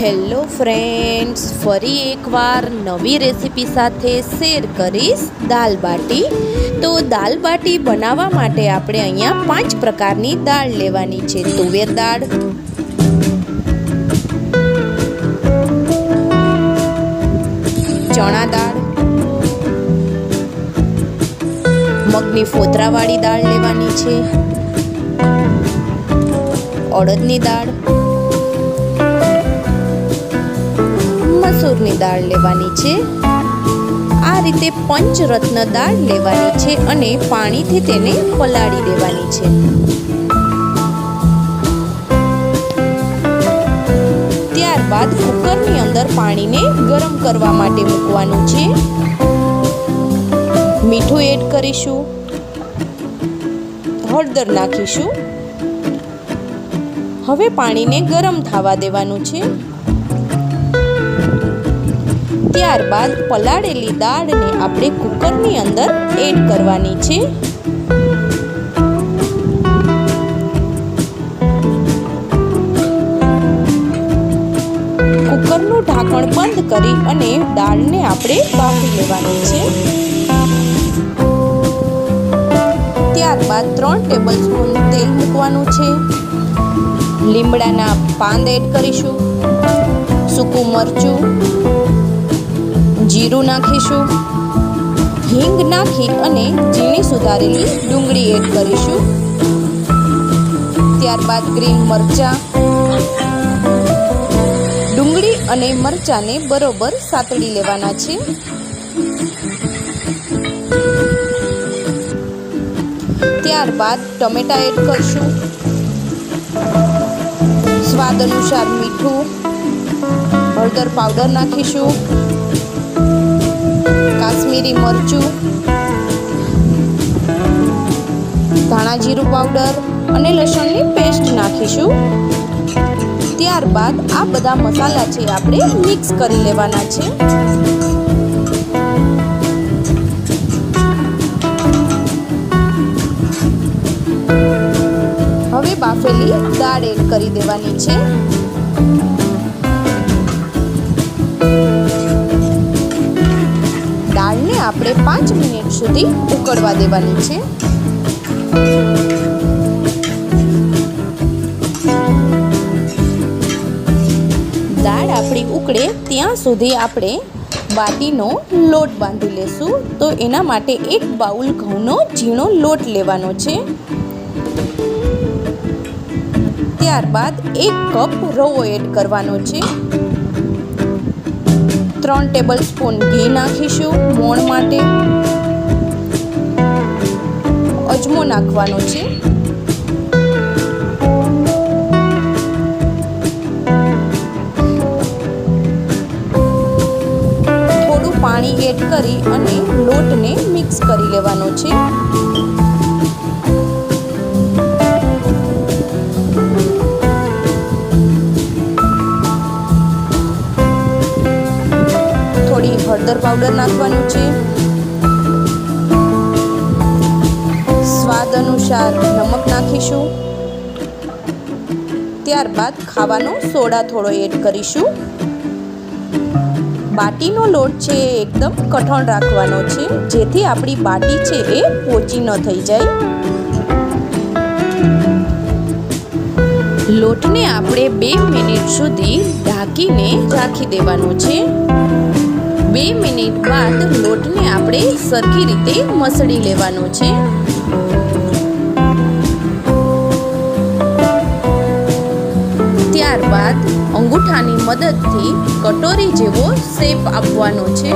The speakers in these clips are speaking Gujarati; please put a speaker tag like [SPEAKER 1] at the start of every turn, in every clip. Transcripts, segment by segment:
[SPEAKER 1] હેલો ફ્રેન્ડ્સ, ફરી એકવાર નવી રેસીપી સાથે શેર કરીશ દાલ બાટી. તો દાલ બાટી બનાવવા માટે આપણે અહીંયા 5 પ્રકારની દાળ લેવાની છે. તુવેર દાળ, ચણા દાળ, મગની ફોતરાવાળી દાળ લેવાની છે, અડદની દાળ, મસૂરની દાળ લેવાની છે. આ રીતે પંચરત્ન દાળ લેવાની છે અને પાણીથી તેને પલાળી દેવાની છે. ત્યારબાદ કુકરની અંદર પાણીને ગરમ કરવા માટે મૂકવાનું છે. મીઠું એડ કરીશું, હળદર નાખીશું. હવે પાણીને ગરમ થવા દેવાનું છે. ત્યારબાદ પલાળેલી દાળને આપણે કુકરની અંદર એડ કરવાની છે. કુકરનું ઢાંકણ બંધ કરી અને દાળને આપણે બાફી લેવાની છે. ત્યારબાદ 3 ટેબલસ્પૂન તેલ મૂકવાનું છે. લીમડાના પાન એડ કરીશું, સૂકું મરચું, જીરું નાખીશું, હિંગ નાખી અને ઝીણી સુધારેલી ડુંગળી એડ કરીશું. ત્યારબાદ ગ્રીન મરચાં, ડુંગળી અને મરચાંને બરોબર સાતળી લેવાના છે. ત્યારબાદ ટમેટા એડ કરશું. સ્વાદ અનુસાર મીઠું, હળદર પાવડર નાખીશું, કાશ્મીરી મરચું, ધાણા જીરું પાવડર અને લસણની પેસ્ટ નાખીશું. ત્યારબાદ આ બધા મસાલા છે આપણે મિક્સ કરી લેવાના છે. હવે બાફેલી દાળ એડ કરી દેવાની છે. દાળને આપણે 5 મિનિટ સુધી ઉકળવા દેવાની છે. દાળ આપણી ઉકળે ત્યાં સુધી આપણે બાટીનો લોટ બાંધી લેશું. તો એના માટે 1 બાઉલ ઘઉંનો ઝીણો લોટ લેવાનો છે. ત્યારબાદ 1 કપ રવો એડ કરવાનો છે. 3 ટેબલસ્પૂન ઘી નાખીશું મોણ માટે. અજમો નાખવાનો છે. થોડું પાણી એડ કરી અને લોટને મિક્સ કરી લેવાનો છે. હળદર પાવડર નાખવાનું છે. સ્વાદ અનુસાર નમક નાખીશું. ત્યારબાદ ખાવાનો સોડા થોડો એડ કરીશું. બાટીનો લોટ છે એ એકદમ કઠણ રાખવાનો છે, જેથી આપણી બાટી છે એ પોચી ન થઈ જાય. લોટને આપણે 2 મિનિટ સુધી ઢાંકીને રાખી દેવાનો છે. 2 મિનિટ બાદ લોટને આપણે સરખી રીતે મસળી લેવાનો છે. ત્યારબાદ અંગૂઠાની મદદથી કટોરી જેવો શેપ આપવાનો છે.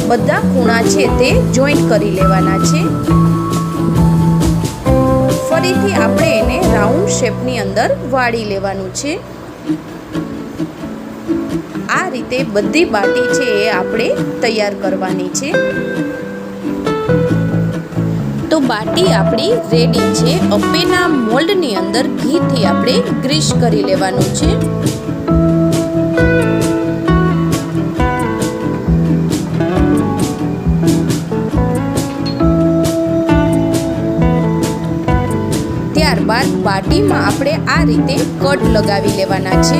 [SPEAKER 1] બધા ખૂણા છે તે જોઈન્ટ કરી લેવાના છે. ફરીથી આપણે એને રાઉન્ડ શેપની અંદર વાળી લેવાનું છે. આ રીતે બધી બાટી છે એ આપણે તૈયાર કરવાની છે. તો બાટી આપણી રેડી છે. અપ્પેના મોલ્ડની અંદર ઘીથી આપણે ગ્રીસ કરી લેવાનું છે. ત્યારબાદ બાટીમાં આપણે આ રીતે કટ લગાવી લેવાના છે.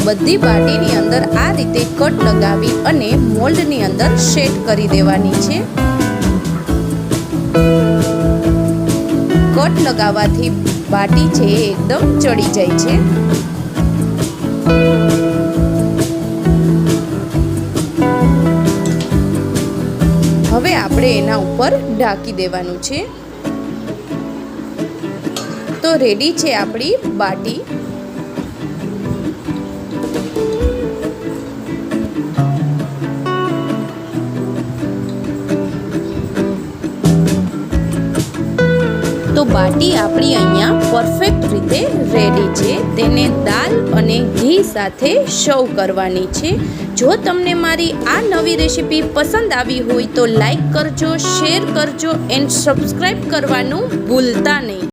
[SPEAKER 1] બધી બાટીની અંદર આ રીતે કટ લગાવી અને મોલ્ડની અંદર સેટ કરી દેવાની છે. કટ લગાવવાથી બાટી છે એ એકદમ ચડી જાય છે. હવે આપણે એના ઉપર ઢાંકી દેવાનું છે. તો રેડી છે આપણી બાટી. તો બાટી આપણી અહીંયા પરફેક્ટ રીતે રેડી છે. તેને દાળ અને ઘી સાથે સર્વ કરવાની છે. જો તમને મારી આ નવી રેસીપી પસંદ આવી હોય તો લાઈક કરજો, શેર કરજો એન્ડ સબસ્ક્રાઈબ કરવાનું ભૂલતા નહીં.